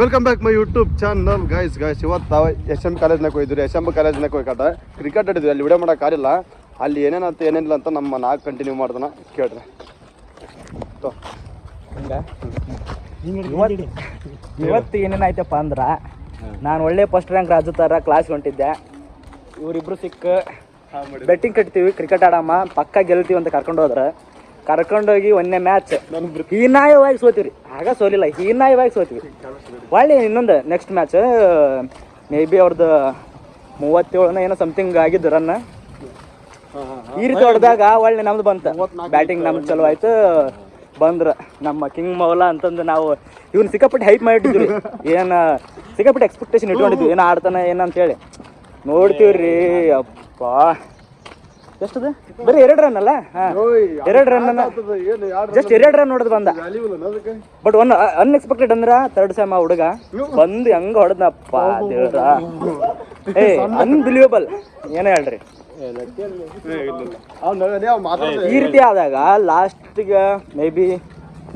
Welcome back my YouTube channel guys ಇವತ್ತು ನಾವು SM ಕಾಲೇಜ್ನಾಗ ಹೋಗಿದ್ವಿ. SM ಕಾಲೇಜ್ನಾಗ ಹೋಗ್ಕಟ ಕ್ರಿಕೆಟ್ ಆಡಿದ್ವಿ. ಅಲ್ಲಿ ವಿಡಿಯೋ ಮಾಡೋಕ್ಕಾಗಿಲ್ಲ. ಅಲ್ಲಿ ಏನೇನಂತ ಏನೇನಿಲ್ಲ ಅಂತ ನಮ್ಮ ನಾಲ್ಕು ಕಂಟಿನ್ಯೂ ಮಾಡ್ದಾನ ಕೇಳ್ರಿ. ಇವತ್ತು ಏನೇನಾಯ್ತಪ್ಪ ಅಂದ್ರೆ ನಾನು ಒಳ್ಳೆ ಫಸ್ಟ್ ರ್ಯಾಂಕ್ ರಾಜು ಥರ ಕ್ಲಾಸ್ ಹೊಂಟಿದ್ದೆ. ಇವರಿಬ್ರು ಸಿಕ್ಕ ಬೆಟ್ಟಿಂಗ್ ಕಟ್ತೀವಿ, ಕ್ರಿಕೆಟ್ ಆಡಮ್ಮ ಪಕ್ಕ ಗೆಲ್ತೀವಿ ಅಂತ ಕರ್ಕೊಂಡೋಗಿ ಒಂದನೇ ಮ್ಯಾಚ್ ಹೀನಾಯವಾಗಿ ಸೋತೀವಿ. ಆಗ ಸೋಲಿಲ್ಲ, ಹೀನಾಯವಾಗಿ ಸೋತೀವಿ. ಒಳ್ಳೆ ಇನ್ನೊಂದು ನೆಕ್ಸ್ಟ್ ಮ್ಯಾಚ್ ಮೇ ಬಿ ಅವ್ರದ್ದು 37 ಏನೋ ಸಮಥಿಂಗ್ ಆಗಿದ್ದು ರನ್. ಈ ರೀತಿ ಹೊಡೆದಾಗ ಒಳ್ಳೆ ನಮ್ದು ಬಂತು, ಬ್ಯಾಟಿಂಗ್ ನಮ್ದು ಚಲೋ ಆಯ್ತು. ಬಂದ್ರ ನಮ್ಮ ಕಿಂಗ್ ಮೌಲಾ ಅಂತಂದು ನಾವು ಇವ್ನು ಸಿಕ್ಕಾಪಟ್ಟೆ ಹೈಪ್ ಮಾಡಿಟ್ಟಿದ್ವಿ. ಏನು ಸಿಕ್ಕಾಪಟ್ಟೆ ಎಕ್ಸ್ಪೆಕ್ಟೇಷನ್ ಇಟ್ಕೊಂಡಿದ್ವಿ, ಏನೋ ಆಡ್ತಾನೆ ಏನಂತ ಹೇಳಿ. ನೋಡ್ತೀವ್ರಿ ಅಪ್ಪ, ಎಷ್ಟದ ಬರೀ 2 ರನ್ ಅಲ್ಲ. 2 ರನ್ ಜಸ್ಟ್ 2 ರನ್ ಹೊಡೆದು ಬಂದ. ಬಟ್ ಒನ್ ಅನ್ಎಕ್ಸ್ಪೆಕ್ಟೆಡ್ ಅಂದ್ರ ಥರ್ಡ್ ಸೆಮ್ ಹುಡುಗ ಬಂದು ಹೆಂಗ ಹೊಡೆದಪ್ಪ ದೇವ್ರ, ಅನ್ಬಿಲೀವಬಲ್. ಏನೋ ಹೇಳ್ರಿ. ಈ ರೀತಿ ಆದಾಗ ಲಾಸ್ಟ್ಗೆ ಮೇ ಬಿ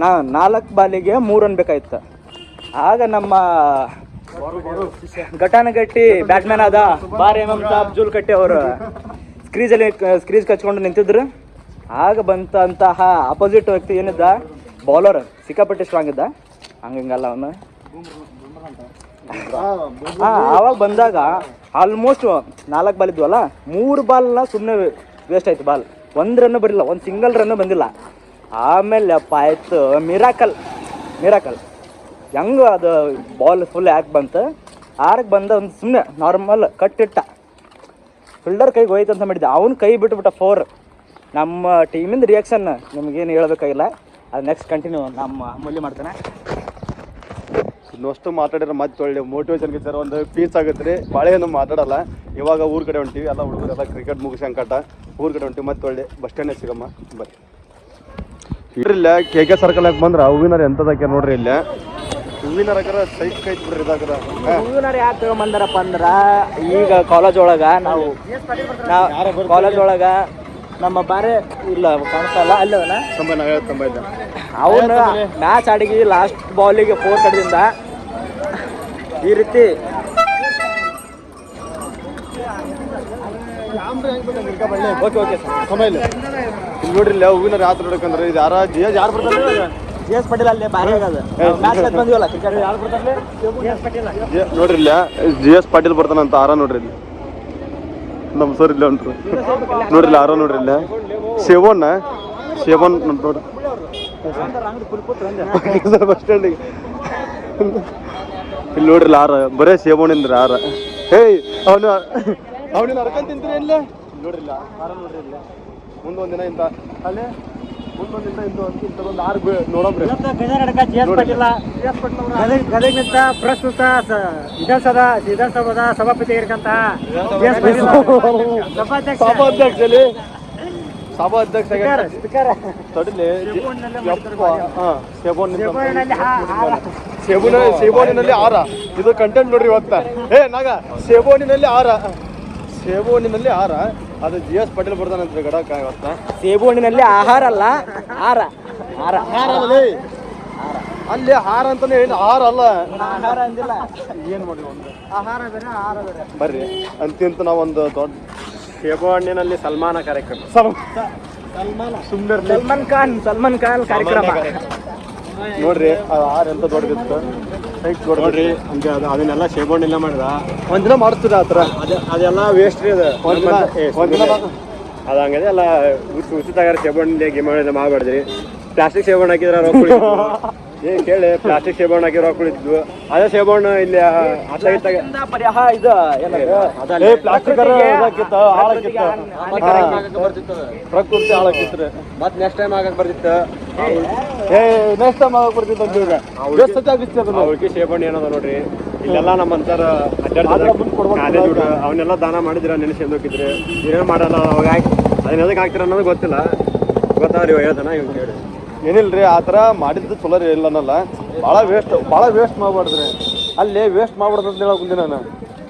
4 ಬಾಲಿಗೆ 3 ರನ್ ಬೇಕಾಯ್ತು. ಆಗ ನಮ್ಮ ಘಟಾನುಘಟಿ ಬ್ಯಾಟ್ಸ್ಮನ್ ಆದ ಅಬ್ದುಲ್ ಕಟ್ಟಿ ಅವರು ಸ್ಕ್ರೀಜ್ ಕಚ್ಕೊಂಡು ನಿಂತಿದ್ರು. ಆಗ ಬಂತಹ ಅಪೋಸಿಟ್ ವ್ಯಕ್ತಿ ಏನಿದ್ದ ಬೌಲರ್ ಸಿಕ್ಕಾಪಟ್ಟೆ ಸ್ಟ್ರಾಂಗ್ ಇದ್ದ. ಹಂಗಲ್ಲ ಅವನು. ಆವಾಗ ಬಂದಾಗ ಆಲ್ಮೋಸ್ಟ್ 4 ಬಾಲ್ ಇದ್ವಲ್ಲ, 3 ಬಾಲ್ನ ಸುಮ್ಮನೆ ವೇಸ್ಟ್ ಆಯ್ತು. ಬಾಲ್ 1 ರನ್ ಬರಲಿಲ್ಲ, 1 ಸಿಂಗಲ್ ರನ್ ಬಂದಿಲ್ಲ. ಆಮೇಲೆ ಅಪ್ಪ ಆಯ್ತು ಮಿರಾಕಲ್ ಹೆಂಗ ಅದು ಬಾಲ್ ಫುಲ್ ಯಾಕೆ ಬಂತು. 6ಕ್ಕೆ ಬಂದ ಒಂದು ಸುಮ್ಮನೆ ನಾರ್ಮಲ್ ಕಟ್ಟಿಟ್ಟ, ಫೀಲ್ಡರ್ ಕೈಗೆ ಹೋಯ್ತು ಅಂತ ಮಾಡಿದ್ದೆ. ಅವ್ನು ಕೈ ಬಿಟ್ಬಿಟ್ಟ 4. ನಮ್ಮ ಟೀಮಿಂದ ರಿಯಾಕ್ಷನ್ ನಿಮಗೇನು ಹೇಳ್ಬೇಕಾಗಿಲ್ಲ, ಅದು ನೆಕ್ಸ್ಟ್ ಕಂಟಿನ್ಯೂ ನಮ್ಮ ಮೂಲ್ಯ ಮಾಡ್ತಾನೆ. ಇನ್ನಷ್ಟು ಮಾತಾಡಿದ್ರೆ ಮತ್ತೆ ಒಳ್ಳೆ ಮೋಟಿವೇಶನ್ಗೆ ಸರ್ ಒಂದು ಪೀಸ್ ಆಗುತ್ತೆ ರೀ. ಭಾಳ ಏನು ಮಾತಾಡಲ್ಲ. ಇವಾಗ ಊರ ಕಡೆ ಹೊಂಟಿವಿ, ಎಲ್ಲ ಹುಡುಗರೆಲ್ಲ ಕ್ರಿಕೆಟ್ ಮುಗಿಸಿ ಅಂಕಟ ಊರ ಕಡೆ ಹೊಂಟಿವಿ. ಮತ್ತೆ ಒಳ್ಳೆ ಬಸ್ ಸ್ಟ್ಯಾಂಡೇ ಸಿಗಮ್ಮ ಬರ್ರಿ. ಇದ್ರಿಲ್ಲ KK ಸರ್ಕಲ್ ಹಾಕಿ ಬಂದ್ರೆ ಹೂವಿನಾರ ಎಂಥದಕ್ಕೆ ನೋಡ್ರಿ. ಇಲ್ಲೇ ಹೂವಿನಾರ ಸೈಕ್ ಕೈತ್ ಬಿಡ್ರಿ. ಇದಾಗ್ರ ಹೂವಿನಾರ ಯಾಕೆ ತಗೊಂಬಂದಾರಪ್ಪ ಅಂದ್ರೆ, ಈಗ ಕಾಲೇಜ್ ಒಳಗ ನಮ್ಮ ಬಾರೆ ಇಲ್ಲ ಕಾಣಿಸ್ತಲ್ಲ ಅಲ್ಲವನ ಅವನು ಮ್ಯಾಚ್ ಆಡಿಗಿ ಲಾಸ್ಟ್ ಬಾಲಿಗೆ 4 ಕಡೆದಿಂದ ಈ ರೀತಿ ಓಕೆ ಸಮಯ ಇಲ್ಲ. ಇಲ್ಲಿ ನೋಡ್ರಿ ಇಲ್ಲ ಹೂವಿನಾರ ಯಾವ ನೋಡಕಂದ್ರೆ ಇದು ಯಾರು ಬರ್ತಾರೆ? GS ಪಾಟೀಲ್ ಅಲ್ಲೇ ಬಾರಿ ಮ್ಯಾಚ್ ಬಂದಿವಲ್ಲ ಕ್ರಿಕೆಟ್. ಯಾರು ಬರ್ತಾರೆ? ನೋಡ್ರಿ ಇಲ್ಲ GS ಪಾಟೀಲ್ ಬರ್ತಾನಂತ. ಆರ ನೋಡ್ರಿ ಇಲ್ಲಿ ನಮ್ಮ ಸರ್ ಇಲ್ಲ ಉಂಟ್ರು ನೋಡ್ರಿಲ್ಲ. ಆರ ನೋಡ್ರಿ ಇಲ್ಲ ಶೇವನ್ ನೋಡ್ರಿ ಬಸ್ ಸ್ಟ್ಯಾಂಡಿಗೆ ಇಲ್ಲಿ ನೋಡ್ರಿಲ್ಲ. ಆರ ಬರೇ ಶೇವಣಿಂದ್ರಿ ಆರ. ಹೇಯ್ ಅವನಿನ ಅರ್ಕೊಂಡ್ ತಿಂತೀರಿ ಇಲ್ಲ ನೋಡ್ರಿಲ್ಲ. ಆರ ನೋಡ್ರಿ ಇಲ್ಲ ಮುಂದೊಂದು ದಿನ ಇಂಥ ಅಲ್ಲೇ ಇಂಥದೊಂದು 6 ನೋಡಮ್ರಿ. ಗದಗಿನಿಂದ ಪ್ರಸ್ತುತ ವಿಧಾನಸಭಾದ ಸಭಾಪತಿ ಇರ್ಕಂತ ಸಭಾಧ್ಯಕ್ಷ ಸೇಬೋನಿನಲ್ಲಿ 6 ಇದು ಕಂಟೆಂಟ್ ನೋಡ್ರಿ ಇವತ್ತ. ಸೇಬೋನಿನಲ್ಲಿ 6 ಅದು GS ಪಾಟೀಲ್ ಬರ್ತಾನಂತ್ರಿ ಗಡಕ ಇವತ್ತ. ಸೇಬೋಣಿನಲ್ಲಿ ಆಹಾರ ಅಲ್ಲ, ಆಹಾರ ಅಲ್ಲಿ ಹಾರ ಅಂತಾನೆ ಏನು ಆಹಾರ ಅಲ್ಲ. ಆಹಾರ ಅಂದಿಲ್ಲ, ಏನ್ ಮಾಡಿ ಆಹಾರ ಬೇರೆ ಆಹಾರ ಬೇರೆ. ಬರ್ರಿ ಅಂತಿಂತ ನಾವೊಂದು ದೊಡ್ಡ ಸೇಬೋಹಣ್ಣಿನಲ್ಲಿ ಸಲ್ಮಾನ ಕಾರ್ಯಕ್ರಮ. ಸಲ್ಮಾನ್ ಖಾನ್ ಕಾರ್ಯಕ್ರಮ ನೋಡ್ರಿ. ಅದು ಹಾರ ಎಂತ ದೊಡ್ಡದಿತ್ತು ನೋಡ್ರಿ. ಅದನ್ನೆಲ್ಲ ಸೇಬೋಹಣ್ಣಿಲ್ಲ ಮಾಡಿದ ಒಂದಿನ ಮಾಡಿಸ್ತೀರ ಆ ಥರ. ಅದೆಲ್ಲ ವೇಸ್ಟ್ ರೀ. ಅದು ಅದು ಹಂಗದೆ ಎಲ್ಲ ಉಚಿತಾಗಾರ ಸೇಬೋಹಣ್ಣಿ ಗೇಮ್ ಮಾಡಬಾರ್ದ್ರಿ. ಪ್ಲಾಸ್ಟಿಕ್ ಸೇಬೋಹಣ್ಣು ಹಾಕಿದ್ರೆ ಕೇಳಿ ಪ್ಲಾಸ್ಟಿಕ್ ಸೇಬೋಹಣ್ಣು ಹಾಕಿ ರೊಕ್ಕ ಉಳಿದ್ವು. ಅದೇ ಸೇಬೋಹಣ್ಣು ಇಲ್ಲಿ ಪ್ರಕೃತಿ ಹಾಳಾಕಿತ್ತು. ಮತ್ತೆ ನೆಕ್ಸ್ಟ್ ಟೈಮ್ ಆಗಕ್ ಬರ್ತಿತ್ತು. ನೆಕ್ಸ್ಟ್ ಟೈಮ್ ಆಗಕ್ ಬರ್ತಿತ್ತು ಅಂತ ಇವಾಗ ಅವಳಿಗೆ ಸೇಬೋಹಣ್ಣು ಏನದ ನೋಡ್ರಿ. ಇಲ್ಲೆಲ್ಲ ನಮ್ಮಂತಾರ ಕಾಲೇಜ್ ಅವನ್ನೆಲ್ಲ ದಾನ ಮಾಡಿದ್ರ ನೆನೆಸ್ಕೊಂಡು ಹೋಗಿದ್ರೆ ಏನೇನು ಮಾಡಲ್ಲ. ಅವಾಗ ಅದನ್ನ ಎದಕ್ಕೆ ಹಾಕ್ತಿರ ಅನ್ನೋದು ಗೊತ್ತಿಲ್ಲ. ಗೊತ್ತಾವ್ರಿ ಹೇಳ್ತಾನ ಇವ್ ಕೇಳಿ. ಏನಿಲ್ರಿ ಆ ಥರ ಮಾಡಿದ್ದು ಚಲೋ ರೀ. ಇಲ್ಲ ಅನ್ನಲ್ಲ, ಭಾಳ ವೇಸ್ಟ್ ಮಾಡ್ಬಾರ್ದ್ರಿ. ಅಲ್ಲಿ ವೇಸ್ಟ್ ಮಾಡ್ಬಾರ್ದು ಅಂತ ಹೇಳೋಕೆ ನಾನು.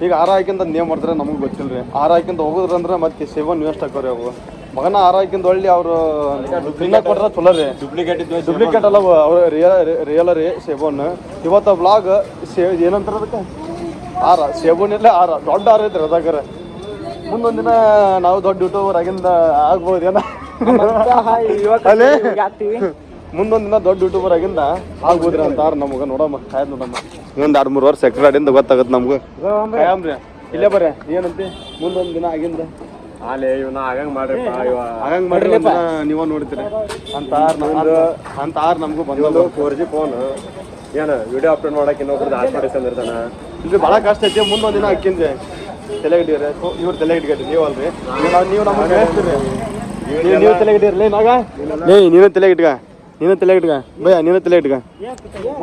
ಈಗ ಆರ ಹಾಕಿಂದ ನೇಮ್ ಮಾಡ್ತಾರೆ ನಮಗೆ ಗೊತ್ತಿಲ್ಲ ರೀ. ಆರ ಹಾಕಿಂದ ಹೋಗೋದ್ರಂದ್ರೆ ಮತ್ತೆ ಸೇವನ್ ವೇಸ್ಟ್ ಹಾಕೋರಿ. ಅವು ಮಗನ ಆರಾಕಿಂದ ಒಳ್ಳೆ ಅವರು ತಿನ್ನಕ್ಕೆ ಕೊಟ್ರೆ ಚಲೋ ರೀ. ಡುಪ್ಲಿಕೇಟ್ ಅಲ್ಲ, ಅವ್ರು ರಿಯಲ್ ರೀ ಸೇಬೋನ್. ಇವತ್ತು ವ್ಲಾಗ್ ಏನಂತಾರ ಅದಕ್ಕೆ ಆರ ಸೇಬುನೆಲ್ಲ ಆರ ದೊಡ್ಡ ಆರ ಐತ್ರಿ ಅದಾಗಾರ ಮುಂದೊಂದು ದಿನ ನಾವು ದೊಡ್ಡ ಯೂಟ್ಯೂಬರ್ ಆಗಿಂದ ಆಗ್ಬೋದೇನ ಅಲ್ಲೇ ಮುಂದೊಂದು ದಿನ ದೊಡ್ಡ ಯೂಟ್ಯೂಬರ್ ಆಗಿಂದ ಆಗ್ಬೋದ್ರಿ ಅಂತ ಆರ ನಮಗ ನೋಡಮ್ಮ ಕಾಯ್ದು ನೋಡಮ್ಮ ಇನ್ನೊಂದು 2-3 ವರ್ಷ ಎಕ್ಸ್ಟ್ರಾ ಆಡಿಂದ ಗೊತ್ತಾಗತ್ತೆ ನಮ್ಗೆ ಕಾಯಮ್ರಿ ಇಲ್ಲೇ ಬರ್ರಿ ಏನಂತೆ ಮುಂದೊಂದು ದಿನ ಆಗಿಂದ ಆಲೆ ಇವನ ಆಗಂಗ್ ಮಾಡ್ರಿಪ್ಪ ಹಂಗಂಗ್ ಮಾಡ್ರಿ ನೀವ ನೋಡ್ತೀರಿ ಅಂತ ಆರ್ ನಮಗೂ ಬಂದಲ್ಲ 4G ಫೋನ್ ಏನು ವಿಡಿಯೋ ಅಪ್ಲೋಡ್ ಮಾಡಕ್ಕೆ ಇನ್ನೊಬ್ರದ್ದು ಹಾಸ್ಪಾಟ್ ಇಸ್ಕೊಂಡಿರ್ತಾನ ಇದು ಭಾಳ ಕಷ್ಟ ಐತಿ ಮುಂದೊಂದು ದಿನ ಹಾಕಿಂದೆ ತಲೆ ಹಿಡಿಯರಿ ಇವ್ರು ತಲೆ ಹಿಡ್ಕಟ್ಟಿ ನೀವು ಅಲ್ರಿ ನೀವು ನಮಗೆ ಹೇಳ್ತೀರಿ ನೀವು ತಲೆ ಹಿಡಿಯರ್ಲಿ ನಾಗ ನೀನು ತಲೆ ಇಟ್ಕ ಭಯ ನೀನು ತಲೆ ಇಟ್ಕ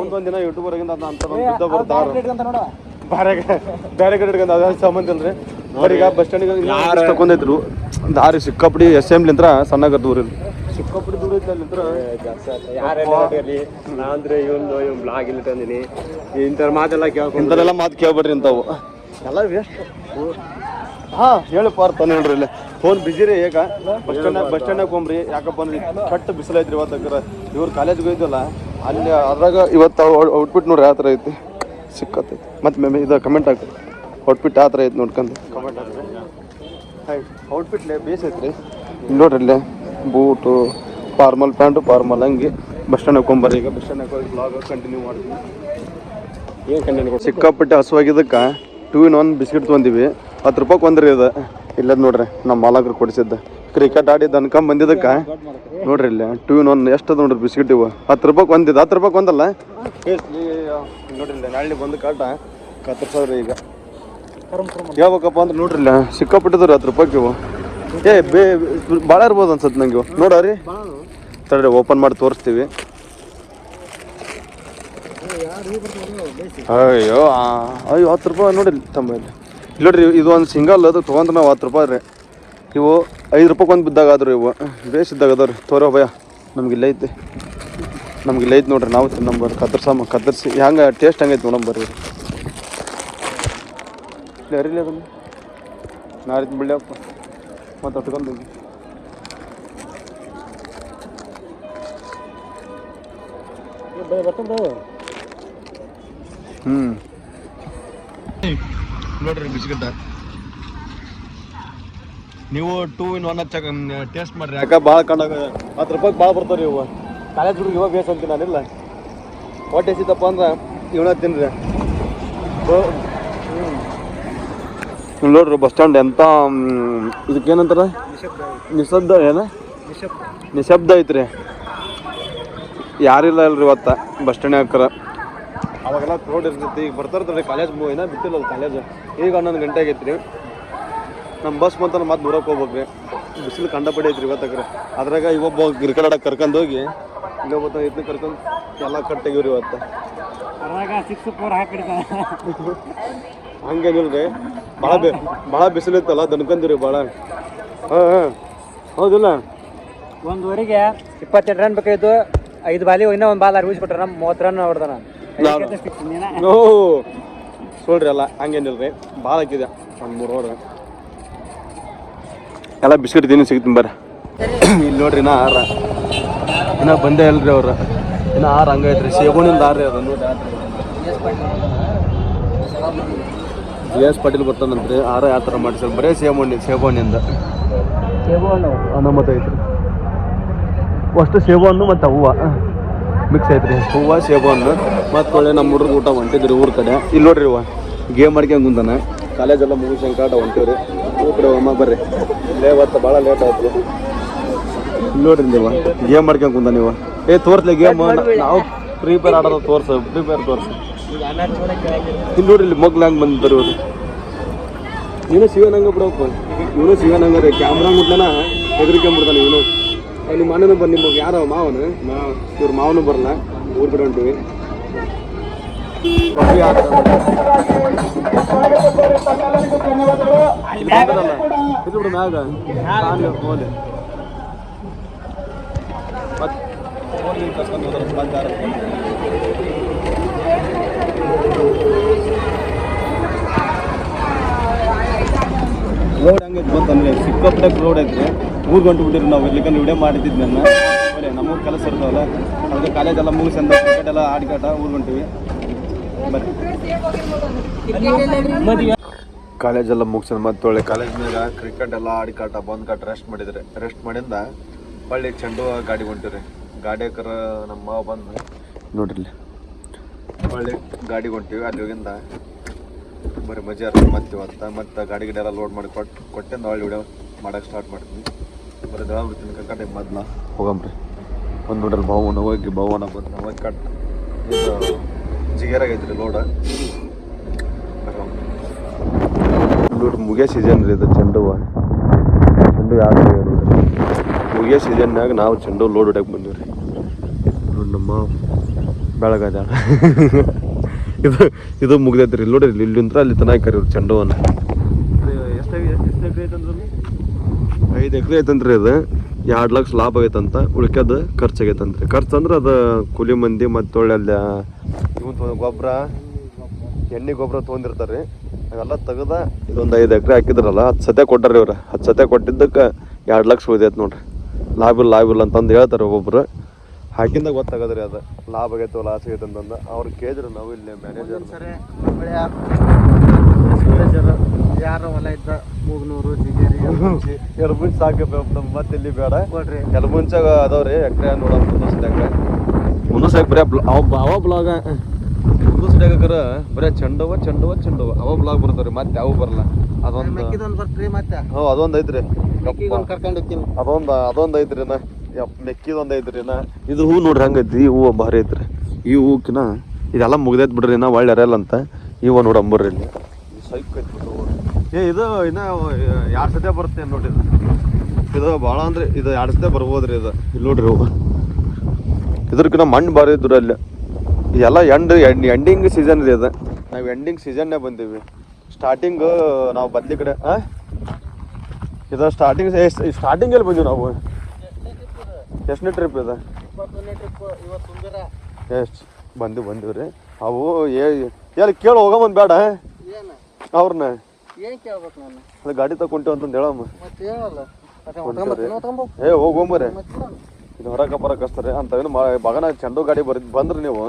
ಮುಂದೊಂದು ದಿನ ಯೂಟ್ಯೂಬರ್ ಆಗಿಂದ ಅಂತ ಬರ್ತಾರ ಬೇರೆ ಕಡೆ ಹಿಡ್ಕೊಂಡು ಅದ ಸಂಬಂಧ ಇಲ್ರಿ ಬರೀಗ ಬಸ್ ಸ್ಟ್ಯಾಂಡಿಗೆ ತಗೊಂಡೈತ್ರು ದಾರಿ ಸಿಕ್ಕಾಪಡಿ ಅಸೆಂಬ್ಲಿ ಅಂತ ಸಣ್ಣಾಗ ದೂರ ಇಲ್ಲ ಸಿಕ್ಕಾಪಡಿ ದೂರ ಐತಿ ಅಲ್ಲಿ ಅಂದ್ರೆ ಇವ್ ಬ್ಲಾಗ್ ಇಲ್ಲಿ ತಂದಿನಿ ಇಂಥವ್ರ ಮಾತೆಲ್ಲ ಇಂಥದೆಲ್ಲ ಮಾತು ಕೇಳ್ಬೇಡ್ರಿ ಇಂಥವು ಎಲ್ಲ ವೇಸ್ಟ್ ಹೇಳಿ ಪಾರ್ತಾನೆ ನೋಡ್ರಿ ಇಲ್ಲಿ ಫೋನ್ ಬಿಜಿ ರೀ ಈಗ ಬಸ್ ಸ್ಟ್ಯಾಂಡ್ನಾಗ ಹೋಗ್ರಿ ಯಾಕಪ್ಪ ಅಂದ್ರೆ ಕಟ್ಟು ಬಿಸಿಲೈತ್ರಿ ಇವತ್ತು ಇವ್ರು ಕಾಲೇಜ್ಗೆ ಹೋಯ್ತಲ್ಲ ಅಲ್ಲಿ ಅದ್ರಾಗ ಇವತ್ತು ಔಟ್ಫಿಟ್ ನೋಡ್ರಿ ಯಾವ ಥರ ಐತಿ ಸಿಕ್ಕತ್ತೈತಿ ಮತ್ತೆ ಇದು ಕಮೆಂಟ್ ಹಾಕಿ ಔಟ್ಫಿಟ್ ಯಾವ ಥರ ಐತಿ ನೋಡ್ಕೊಂಡು ಕಮೆಂಟ್ ಹಾಕಿ ಔಟ್ಫಿಟ್ ಬೇಸ್ ಐತ್ರಿ ನೋಡ್ರಿ ಇಲ್ಲೇ ಬೂಟು ಫಾರ್ಮಲ್ ಪ್ಯಾಂಟು ಫಾರ್ಮಲ್ ಅಂಗಿ ಬಸ್ ಸ್ಟ್ಯಾಂಡ್ ಹೋಗ್ಕೊಂಬರ್ರಿ ಈಗ ಬಸ್ ಸ್ಟ್ಯಾಂಡ್ ಹೋಗಿ ಬ್ಲಾಗ್ ಕಂಟಿನ್ಯೂ ಮಾಡ್ತೀವಿ ಏನು ಕಂಟಿನ್ಯೂ ಸಿಕ್ಕಾಪಟ್ಟೆ ಹಸುವಾಗಿದ್ದಕ್ಕೆ 2-in-1 ಬಿಸ್ಕಿಟ್ ತೊಗೊಂಡಿವಿ 10 ರೂಪಾಯಿ ಒಂದ್ರಿ ಇದು ಇಲ್ಲದ ನೋಡ್ರಿ ನಮ್ಮ ಮಾಲಕರು ಕೊಡಿಸಿದ್ದ ಕ್ರಿಕೆಟ್ ಆಡಿದ್ದು ಅನ್ಕೊಂಡ್ ಬಂದಿದ್ದಕ್ಕೆ ನೋಡ್ರಿ ಇಲ್ಲಿ 2-in-1 ಎಷ್ಟು ನೋಡ್ರಿ ಬಿಸ್ಕಿಟ್ ಇವು 10 ರೂಪಾಯಿ ಒಂದಿದ್ದು 10 ರೂಪಾಯಿ ಒಂದಲ್ಲ ನೋಡ್ರಿ ಇಲ್ಲ ನಾಳೆ ಬಂದು ಕಾಟ ಕತ್ತರ್ಸವ್ರಿ ಈಗ ಯಾವಕ್ಕಪ್ಪ ಅಂದ್ರೆ ನೋಡ್ರಿ ಇಲ್ಲ ಸಿಕ್ಕಾಪಟ್ಟಿದ್ರಿ 10 ರೂಪಾಯಿ ಇವು ಭಾಳ ಇರ್ಬೋದು ಅನ್ಸತ್ ನಂಗೆ ಇವು ನೋಡ್ರಿ ತಡ್ರಿ ಓಪನ್ ಮಾಡಿ ತೋರಿಸ್ತೀವಿ ಅಯ್ಯೋ 10 ರೂಪಾಯಿ ನೋಡಿ ತಮ್ಮ ಇಲ್ಲಿ ನೋಡ್ರಿ ಇದು ಒಂದು ಸಿಂಗಲ್ ಅದು ತೊಗೊಂಡ್ರೆ ನಾವು 10 ರೂಪಾಯಿ ರೀ ಇವು 5 ರೂಪಾಯಿ ಒಂದು ಬಿದ್ದಾಗ ಆದ್ರು ಇವು ಬೇಸ್ ಇದ್ದಾಗ ಅದಾವ್ರಿ ತೋರೋ ಭಯ ನಮ್ಗಿಲ್ಲ ಐತಿ ನೋಡ್ರಿ ನಾವು ತಿನ್ನಂಬರ್ರಿ ಕತ್ತರಿಸಿ ಹೆಂಗೆ ಟೇಸ್ಟ್ ಹೆಂಗೈತಿ ನೋಡಂಬರ್ರಿ ಅರಿಲಿ ಅದನ್ನು ನಾರಿತ್ ಬಿಡ್ಲಪ್ಪ ಮತ್ತು ಹತ್ಕೊಂಡು ನೋಡ್ರಿ ಬಿಸ್ಕಿಟ್ ನೀವು 2-in-1 ಟೇಸ್ಟ್ ಮಾಡ್ರಿ ಯಾಕೆ ಭಾಳ ಕಂಡಾಗ 10 ರೂಪಾಯಿ ಭಾಳ ಬರ್ತಾವ್ರಿ ಇವು ಕಾಲೇಜ್ ಹುಡುಗ ಇವಾಗ ಬೇಸ್ ಅಂತೀನಿ ನಾನಿಲ್ಲ ಹೊಟ್ಟೆ ಎಸಿತಪ್ಪ ಅಂದ್ರೆ ಇವನ ತಿನ್ರಿ ನೋಡ್ರಿ ಬಸ್ ಸ್ಟ್ಯಾಂಡ್ ಎಂತ ಇದಕ್ಕೇನಂತಾರ ನಿಶಬ್ದ ನಿಶಬ್ದ ಐತ್ರಿ ಯಾರಿಲ್ಲ ಅಲ್ರಿ ಇವತ್ತ ಬಸ್ ಸ್ಟ್ಯಾಂಡ್ ಹಾಕ್ರ ಅವಾಗೆಲ್ಲ ಕ್ರೌಡ್ ಇರ್ತೈತಿ ಈಗ ಬರ್ತಾರ್ರಿ ಕಾಲೇಜ್ ಏನೋ ಬಿಟ್ಟಿಲ್ಲ ಕಾಲೇಜ್ ಈಗ 11 ಗಂಟೆ ಆಗೈತ್ರಿ ನಮ್ಮ ಬಸ್ ಬಂತ ಮತ್ತೆ ದೂರಕ್ಕೆ ಹೋಗ್ಬೇಕ್ರಿ ಬಿಸಿಲು ಕಂಡಪಡಿ ಐತ್ರಿ ಇವತ್ತಕ್ರೆ ಅದ್ರಾಗ ಇವೊಬ್ಬ ಕ್ರಿಕೆಟ್ ಆಡಕ್ಕೆ ಕರ್ಕೊಂಡು ಹೋಗಿ ಇನ್ನೊಬ್ಬ ಇದನ್ನ ಕರ್ಕೊಂಡು ಎಲ್ಲ ಕಟ್ಟಾಗಿವ್ರಿ ಇವತ್ತು ಹಂಗೇನಿಲ್ರಿ ಭಾಳ ಬಿಸಿಲು ಇತ್ತಲ್ಲ ದನ್ಕಂದಿರಿ ಭಾಳ ಹೌದಿಲ್ಲ 1 22 ರನ್ ಬೇಕಾಯ್ತು 5 ಬಾಲಿ ಇನ್ನೂ 1 ಬಾಲ್ ಅರ್ವಿಸ್ಬಿಟ್ರೆ ನಮ್ಮ 30 ರನ್ ಹೊಡ್ದಾನ ನೋಡ್ರಿ ಅಲ್ಲ ಹಂಗೇನಿಲ್ರಿ ಭಾಳ ಹಾಕಿದೆ ಒಂದು 3 ಓವರ್ ಎಲ್ಲ ಬಿಸ್ಕಿಟ್ ತಿನ್ನಿ ಸಿಗ್ತೀನಿ ಬರ್ರಿ ಇಲ್ಲಿ ನೋಡ್ರಿ ಇನ್ನ 6 ಇನ್ನ ಬಂದೇ ಇಲ್ರಿ ಅವ್ರು ಇನ್ನ 6 ಹಂಗೈತ್ರಿ ಸೇಬುಣಿಂದ 6 ಅದು ನೋಡಿ GS ಪಾಟೀಲ್ ಬರ್ತಾನಂತ್ರಿ 6 ಯಾವ ಥರ ಮಾಡಿಸ್ರಿ ಬರೀ ಸೇಬುಹಣ್ಣಿಂದ ಮತ್ತೆ ಐತ್ರಿ ಅಷ್ಟು ಸೇಬುಹಣ್ಣು ಮತ್ತು ಹೂವು ಮಿಕ್ಸ್ ಐತ್ರಿ ಹೂವು ಸೇಬುಹಣ್ಣು ಮತ್ತು ಒಳ್ಳೆ ನಮ್ಮ ಹುಡುಗ್ರು ಊಟ ಹೊಂಟಿದ್ರಿ ಊರ ಕಡೆ ಇಲ್ಲಿ ನೋಡ್ರಿ ಇವ ಗೇಮ್ ಮಾಡ್ಕೊಂಡು ಕುಂತಾನೆ ಕಾಲೇಜೆಲ್ಲ ಮುಗಿಸ್ಕೊಂಡ್ ಹೊಂಟಿವ್ರಿ ಊರ ಕಡೆ ಅಮ್ಮ ಬರ್ರಿ ಇಲ್ಲೇ ಇವತ್ತು ಭಾಳ ಲೇಟ್ ಆಯ್ತು ಇಲ್ಲಿ ನೋಡ್ರಿ ನೀವು ಗೇಮ್ ಮಾಡ್ಕೊಂಡು ಕುಂತ ನೀವು ತೋರಿಸ್ಲಿ ಗೇಮ್ ನಾವು ಫ್ರೀ ಫೈರ್ ಆಡೋದು ತೋರ್ಸು ಫ್ರೀ ಫೈರ್ ತೋರಿಸು ಇಲ್ಲಿ ನೋಡ್ರಿ ಇಲ್ಲಿ ಮಗ್ಲು ಹಂಗೆ ಬಂದಿದ್ದಾರೆ ಇವರು ನೀನು ಶಿವನಂಗ ಬಿಡೋಕು ಇವನು ಶಿವನಂಗ ರೀ ಕ್ಯಾಮ್ರಾ ಮುಟ್ಲನ ಹೆದರಿಕೊಂಬಿಡ್ತಾನೆ ಇವನು ನಿಮ್ಮ ಅಣ್ಣನೂ ಬಂದು ನಿಮಗೆ ಯಾರೋ ಮಾವನು ಇವ್ರ ಮಾವನು ಬರಲ್ಲ ಊರ್ ಬಿಡ ಹೊಂಟಿವಿ ಬಿಡು ಮ್ಯಾಗ ಹೋಲಿ ರೋಡ್ ಹಂಗೈತಿ ಬಂತಂದ್ರೆ ಸಿಕ್ಕಾಪಟ್ಟೆ ರೋಡ್ ಐತ್ರಿ ಊರು ಗಂಟು ಬಿಟ್ಟಿರಿ ನಾವು ಇಲ್ಲಿಕಂದ್ರೆ ವಿಡಿಯೋ ಮಾಡಿದ್ದಿದ್ದು ನನ್ನ ನಮಗೂ ಕೆಲಸ ಇರ್ತಾವಲ್ಲ ಅದಕ್ಕೆ ಕಾಲೇಜೆಲ್ಲ ಮುಗಿಸ್ಕೊಂಡು ಕ್ರಿಕೆಟ್ ಎಲ್ಲ ಆಡ್ಕಾಟ ಊರು ಹೊಂಟಿವಿ ಕಾಲೇಜೆಲ್ಲ ಮುಗಿಸ್ ಮತ್ತೆ ಒಳ್ಳೆ ಕಾಲೇಜ್ನಾಗ ಕ್ರಿಕೆಟ್ ಎಲ್ಲ ಆಡಿಕಾಟ ಬಂದ್ ಕಟ್ ರೆಸ್ಟ್ ಮಾಡಿದ್ರಿ. ರೆಸ್ಟ್ ಮಾಡಿಂದ ಒಳ್ಳೆ ಚೆಂಡು ಗಾಡಿ ಹೊಂಟಿವ್ರಿ. ಗಾಡಿಯಕರ ನಮ್ಮ ಮಾವ ಬಂದು ನೋಡ್ರಿ ಒಳ್ಳೆ ಗಾಡಿ ಹೊಂಟಿವಿ. ಅಲ್ಲಿ ಹೋಗಿಂದ ಬರೀ ಮಜಾ ಇರ್ತದೆ. ಮತ್ತೆ ಇವತ್ತು ಮತ್ತೆ ಗಾಡಿ ಗಿಡ ಎಲ್ಲ ಲೋಡ್ ಮಾಡಿ ಕೊಟ್ಟಿಂದ ಒಳ್ಳೆ ವಿಡಿಯೋ ಮಾಡಕ್ಕೆ ಸ್ಟಾರ್ಟ್ ಮಾಡ್ತೀನಿ. ಬರೀ ದಳ ಬಿಡ್ತೀನಿ ಕಡೆ ಮೊದ್ಲು ಹೋಗಂಬ್ರಿ. ಒಂದು ನೋಡ್ರಿ ಭವನ ಬಂದು ಹೋಗಿ ಕಟ್ ಇದು ಜಿಗೇರಾಗೈತ್ರಿ ಲೋಡ. ನೋಡ್ರಿ ಮುಗಿಯೋ ಸೀಸನ್ ರೀ ಇದು ಚೆಂಡು ಯಾರು ನೋಡ್ರಿ ಮುಗಿಯೋ ಸೀಸನ್ನಾಗ ನಾವು ಚೆಂಡು ಲೋಡ್ ಹೊಡ್ಯಕ್ಕೆ ಬಂದೀವಿ ನೋಡಿ. ನಮ್ಮ ಬೆಳಗಾದ ಇದು ಮುಗ್ದೈತ್ರಿ. ಇಲ್ಲಿ ನೋಡ್ರಿ ಇಲ್ಲಿಂತ್ರ ಅಲ್ಲಿ ತನಕ ಕರೀವ್ರಿ ಚೆಂಡುವನ್ನು. ಎಷ್ಟು ಎಕರೆ ಐತಂದ್ರೆ 5 ಎಕರೆ ಐತಂತ್ರಿ. ಇದು 2 ಲಕ್ಷ ಲಾಭ ಆಗೈತಂತ. ಉಳ್ಕ್ಯದ ಖರ್ಚಾಗೈತಂತ್ರಿ. ಖರ್ಚು ಅಂದ್ರೆ ಅದು ಕೂಲಿ ಮಂದಿ ಮತ್ತು ಒಳ್ಳೆ ಅಲ್ಲಿ ಗೊಬ್ಬರ ಎಣ್ಣೆ ಗೊಬ್ಬರ ತೊಗೊಂಡಿರ್ತಾರೆ ರೀ. ಅವೆಲ್ಲ ತೆಗೆದ ಇದೊಂದು 5 ಎಕರೆ ಹಾಕಿದ್ರಲ್ಲ 10 ಸತೆ ಕೊಟ್ಟಾರ ಇವ್ರು. 10 ಸತೆ ಕೊಟ್ಟಿದ್ದಕ್ಕೆ 2 ಲಕ್ಷ ಉಳಿದೈತೆ ನೋಡ್ರಿ. ಲಾಭ ಇಲ್ಲ ಅಂತಂದು ಹೇಳ್ತಾರೆ ಒಬ್ಬೊಬ್ರು. ಹಾಕಿಂದ ಗೊತ್ತಾಗದ್ರಿ ಅದು ಲಾಭ ಆಗೈತೆ ಲಾಸ್ ಆಗೈತೆ ಅಂತಂದು. ಅವ್ರು ಕೇಳಿದ್ರು ನಾವು ಇಲ್ಲಿ ಮ್ಯಾನೇಜರ್ ಯಾರ ಹೊಲ ಇದ್ದ ಮೂಗ್ನೂರು ಜಿಗೇರಿ ಎಲ್ಮುಂಚ ಸಾಕು ಮತ್ತೆ ಇಲ್ಲಿ ಬೇಡ ಎಲ್ಮುಂಚಾಗ ಅದಾವ್ರಿ ಎಕರೆ ನೋಡೋಣ. ಮುನ್ನೂರು ಬರೀ ಅವ ಬ್ಲಾಗ ಮುನ್ನೂರು ಬರೀ ಚೆಂಡವ ಅವ ಬ್ಲಾಗ್ ಬರ್ತಾವ್ರಿ. ಮತ್ತೆ ಯಾವ ಬರಲ್ಲ. ಅದೊಂದು ಐತ್ರಿ ಅದೊಂದು ಐತ್ರಿ ಮೆಕ್ಕಿದೊಂದು ಐತ್ರಿ. ಇದು ಹೂ ನೋಡ್ರಿ ಹಂಗೈತಿ. ಈ ಹೂವು ಭಾರಿ ಐತ್ರಿ. ಈ ಹೂಕಿನ ಇದೆಲ್ಲ ಮುಗ್ದೈತ್ ಬಿಡ್ರಿ. ಇನ್ನ ಒಳ್ಳೆ ಅರಲ್ಲ ಅಂತ ಇವ ನೋಡಂಬರ್ರಿ ಇಲ್ಲಿ ಸೈಕ್ ಐತಿ ಇದು ಇನ್ನ 2 ಸತೆ ಬರುತ್ತೆ ನೋಡ್ರಿ. ಇದು ಭಾಳ ಅಂದ್ರೆ ಇದು 2 ಸತೆ ಬರ್ಬೋದ್ರಿ. ಇದು ಇಲ್ಲಿ ನೋಡ್ರಿ ಹೂವು ಇದ್ರಕಿನ್ನ ಮಣ್ಣು ಭಾರಿ ಇದ್ರು ಅಲ್ಲಿ. ಎಲ್ಲ ಎಂಡಿಂಗ್ ಸೀಸನ್ ರೀ. ಅದು ನಾವು ಎಂಡಿಂಗ್ ಸೀಸನ್ನೇ ಬಂದೀವಿ. ಸ್ಟಾರ್ಟಿಂಗ್ ನಾವು ಬದ್ಲಿ ಕಡೆ ಇದು ಸ್ಟಾರ್ಟಿಂಗಲ್ಲಿ ಬಂದೀವಿ ನಾವು. ಎಷ್ಟನೇ ಟ್ರಿಪ್ ಇದೆ? ಎಷ್ಟು ಬಂದೀವಿ ರೀ. ಅವು ಎಲ್ಲಿ ಕೇಳಿ ಹೋಗಮ್ಮನ್ ಬೇಡ ಅವ್ರನ್ನ ಅದು ಗಾಡಿ ತಗೊಂತೀವಿ ಅಂತಂದು ಹೇಳಮ್ಮ. ಹೋಗಂಬರಿ ಇದು ಹೊರಗೆ ಕಸ್ತಾರೆ ಅಂತವೇನು ಬಗನ ಚೆಂಡು ಗಾಡಿ ಬಂದ್ರಿ ನೀವು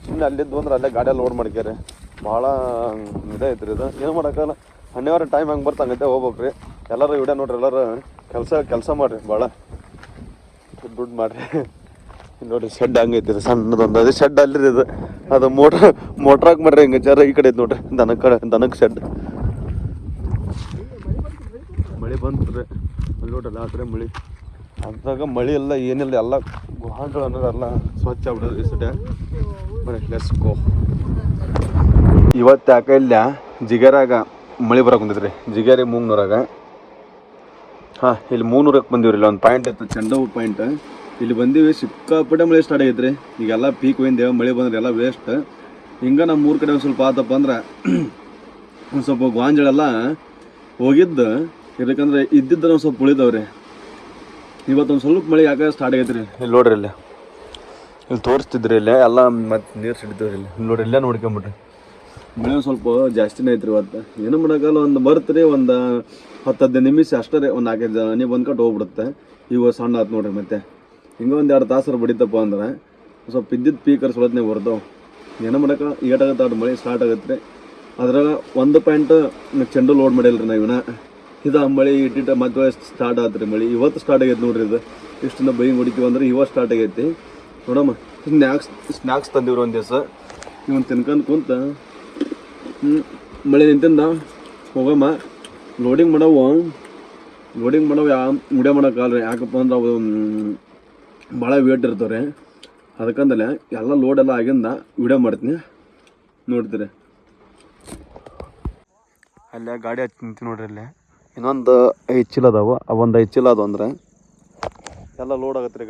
ಸುಮ್ಮನೆ ಅಲ್ಲಿದ್ದು ಅಂದ್ರೆ ಅಲ್ಲೇ ಗಾಡಿಯಲ್ಲಿ ಲೋಡ್ ಮಾಡ್ಕ್ಯಾರಿ. ಭಾಳ ಇದೈತ್ರಿ ಇದು. ಏನು ಮಾಡೋಕ್ಕಲ್ಲ. ಹನ್ನೆವರ ಟೈಮ್ ಹಂಗೆ ಬರ್ತಂಗೈತೆ ಹೋಗ್ಬೇಕ್ರಿ. ಎಲ್ಲರೂ ವಿಡಿಯೋ ನೋಡ್ರಿ. ಎಲ್ಲರೂ ಕೆಲಸ ಮಾಡಿರಿ. ಭಾಳ ದುಡ್ಡು ಮಾಡಿರಿ. ನೋಡಿರಿ ಶೆಡ್ ಹಂಗೈತಿ ರೀ ಸಣ್ಣದೊಂದು. ಅದು ಶೆಡ್ ಅಲ್ಲಿರಿ ಇದು. ಅದು ಮೋಟ್ರಾಕ್ ಮಾಡ್ರಿ ಹಿಂಗೆ ಜರ ಈ ಕಡೆ ಐತೆ ನೋಡ್ರಿ. ದನಕ್ಕೆ ಶೆಡ್. ಮಳೆ ಬಂತು ರೀ ಅಲ್ಲಿ ನೋಡ್ರಲ್ಲ ಆ ಕಡೆ ಮಳೆ. ಅದ್ರಾಗ ಮಳೆ ಎಲ್ಲ ಏನಿಲ್ಲ. ಎಲ್ಲ ಗುಹಾಗಳು ಅನ್ನೋದೆಲ್ಲ ಸ್ವಚ್ಛ ಆಗ್ಬಿಡೋದು ಈ ಸಡೆ. Let's go. ಇವತ್ತು ಯಾಕೆ ಇಲ್ಲ ಜಿಗೇರಾಗ ಮಳೆ ಬರಕ್ಕೆ ಬಂದಿದ್ರಿ. ಜಿಗೇರಿ ಮೂಗ್ನೂರಾಗ ಇಲ್ಲಿ 300ಕ್ಕೆ ಬಂದೀವ್ರಿ. ಇಲ್ಲಿ ಒಂದು ಪಾಯಿಂಟ್ ಇತ್ತು ಚೆಂಡು ಪಾಯಿಂಟ್. ಇಲ್ಲಿ ಬಂದೀವಿ. ಸಿಕ್ಕಾಪಟ್ಟೆ ಮಳೆ ಸ್ಟಾರ್ಟ್ ಆಗೈತ್ರಿ. ಈಗೆಲ್ಲ ಪೀಕ್ ಹೋಗಿದ್ದೇವೆ. ಮಳೆ ಬಂದ್ರೆ ಎಲ್ಲ ವೇಸ್ಟ್. ಹಿಂಗೆ ನಮ್ಮ ಊರ ಕಡೆ ಒಂದು ಸ್ವಲ್ಪ ಆತಪ್ಪ ಅಂದ್ರೆ ಒಂದು ಸ್ವಲ್ಪ ಗಾಂಜಳೆಲ್ಲ ಹೋಗಿದ್ದು ಯಾಕಂದ್ರೆ ಇದ್ದಿದ್ರೆ ಒಂದು ಸ್ವಲ್ಪ ಉಳಿದವ್ರಿ. ಇವತ್ತೊಂದು ಸ್ವಲ್ಪ ಮಳೆ ಯಾಕೆ ಸ್ಟಾರ್ಟ್ ಆಗೈತ್ರಿ. ಇಲ್ಲಿ ನೋಡ್ರಿ ಇಲ್ಲಿ ತೋರಿಸ್ತಿದ್ರಿ. ಇಲ್ಲೇ ಎಲ್ಲ ಮತ್ತೆ ನೀರು ಸಿಡಿತವ್ರಿ. ಇಲ್ಲಿ ನೋಡ್ರಿ ಇಲ್ಲೇ ನೋಡ್ಕೊಂಬಿಟ್ರಿ. ಮಳೆ ಒಂದು ಸ್ವಲ್ಪ ಜಾಸ್ತಿನೇ ಐತ್ರಿ ಇವತ್ತು. ಏನು ಮಾಡೋಕ್ಕಲ್ಲ. ಒಂದು ಬರ್ತ್ರಿ ಒಂದು 10-15 ನಿಮಿಷ ಅಷ್ಟೇ ರೀ. ಒಂದು 4-5 ನೀವು ಬಂದ್ಕೊಂಡು ಹೋಗ್ಬಿಡುತ್ತೆ. ಇವಾಗ ಸಣ್ಣ ಆಯ್ತು ನೋಡ್ರಿ. ಮತ್ತೆ ಹಿಂಗೆ ಒಂದು 2 ತಾಸರು ಬಡಿತಪ್ಪ ಅಂದ್ರೆ ಸ್ವಲ್ಪ ಇದ್ದಿದ್ದು ಪೀಕರ್ ಸುಳತ್ನೇ ಬರ್ತಾವೆ. ಏನೋ ಮಾಡೋಕೆ ಏಟಾಗತ್ತೆ ಅದು ಮಳೆ ಸ್ಟಾರ್ಟ್ ಆಗತ್ತೆ ರೀ. ಅದ್ರಾಗ 1 ಪಾಯಿಂಟ್ ಚೆಂಡು ಲೋಡ್ ಮಾಡಿಲ್ರಿ ನಾವಿನ. ಇದು ಮಳೆ ಇಟ್ಟಿಟ್ಟ ಮತ್ತೆ ಸ್ಟಾರ್ಟ್ ಆಯ್ತು ರೀ ಮಳೆ. ಇವತ್ತು ಸ್ಟಾರ್ಟ್ ಆಗೈತೆ ನೋಡ್ರಿ. ಇದು ಇಷ್ಟನ್ನ ಬೈಂಗ್ ಹೊಡಿತೀವಿ ಅಂದ್ರೆ ಇವತ್ತು ಸ್ಟಾರ್ಟ್ ಆಗೈತಿ ನೋಡಮ್ಮ. ಸ್ನ್ಯಾಕ್ಸ್ ತಂದಿವ್ರಿ ಒಂದು ದಿವಸ. ಇವನು ತಿನ್ಕೊಂಡು ಕುಂತ ಮಳೆ ನಿಂತಿಂದ ಹೋಗಮ್ಮ. ಲೋಡಿಂಗ್ ಮಾಡವು ವಿಡಿಯೋ ಮಾಡೋಕ್ಕಲ್ರಿ. ಯಾಕಪ್ಪ ಅಂದ್ರೆ ಅವು ಭಾಳ ವೇಟ್ ಇರ್ತಾವ್ರಿ. ಅದಕ್ಕಂದಲೇ ಎಲ್ಲ ಲೋಡೆಲ್ಲ ಆಗಿಂದ ವಿಡಿಯೋ ಮಾಡ್ತೀನಿ ನೋಡ್ತೀರಿ. ಅಲ್ಲೇ ಗಾಡಿ ಹಚ್ಚಿ ನಿಂತೀವಿ ನೋಡ್ರಿ. ಅಲ್ಲೇ ಇನ್ನೊಂದು 5 ಚೀಲ ಅದಾವು. ಒಂದು 5 ಚೀಲ ಅದು ಅಂದ್ರೆ ಎಲ್ಲ ಲೋಡ್ ಆಗತ್ತೆ ರೀ.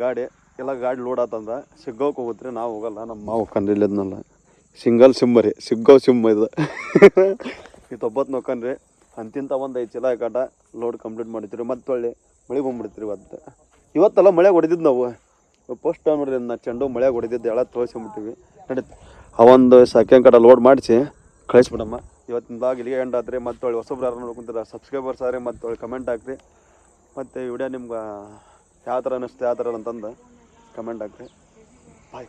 ಗಾಡಿ ಲೋಡ್ ಆತಂದ್ರೆ ಸಿಗ್ಗೋಕೆ ಹೋಗುತ್ತೆ ರೀ. ನಾವು ಹೋಗಲ್ಲ. ನಮ್ಮ ಮಾವು ಕಂಡಿಲ್ಲದ್ನಲ್ಲ ಸಿಂಗಲ್ ಸಿಮ್ ರೀ. ಸಿಗ್ಗೋ ಸಿಮ್ ಇದು. ಈ 90 ನೋಕನ್ರಿ ಅಂತಿಂತ ಒಂದು 5 ಚೀಲ ಕಾಟ ಲೋಡ್ ಕಂಪ್ಲೀಟ್ ಮಾಡಿರ್ತೀವಿ. ಮತ್ತೆ ಒಳ್ಳೆ ಮಳೆ ಬಂದ್ಬಿಡ್ತೀರಿ. ಇವತ್ತೆಲ್ಲ ಮಳೆ ಹೊಡೆದಿದ್ದು ನಾವು ಫಸ್ಟ್ ನೋಡ್ರಿ. ನಾ ಚೆಂಡು ಮಳೆ ಹೊಡೆದಿದ್ದು ಎಲ್ಲ ತೋರಿಸ್ಕೊಂಬಿಟ್ಟಿವಿ. ನಡೀತು ಆ ಒಂದು ಸೆಕೆಂಡ್ ಕಡೆ ಲೋಡ್ ಮಾಡಿಸಿ ಕಳಿಸ್ಬಿಡಮ್ಮ. ಇವತ್ತಿನ ಬ್ಲಾಗ್ ಇಲ್ಲಿಗೆ ಎಂಡ್ ಆದ್ರಿ. ಮತ್ತೆ ಒಳ್ಳೆ ಹೊಸಬ್ರು ಯಾರು ನೋಡ್ಕೊಂತಾರೆ ಸಬ್ಸ್ಕ್ರೈಬರ್ಸ್ ಆದ್ರೆ ಮತ್ತೆ ಒಳ್ಳೆ ಕಮೆಂಟ್ ಹಾಕ್ರಿ. ಮತ್ತು ಈ ವಿಡಿಯೋ ನಿಮ್ಗೆ ಯಾವ ಥರ ಅನ್ನಿಸ್ತು ಯಾವ ಥರ ಅಂತಂದು ಕಮೆಂಟ್ ಹಾಕ್ರಿ. ಬಾಯ್.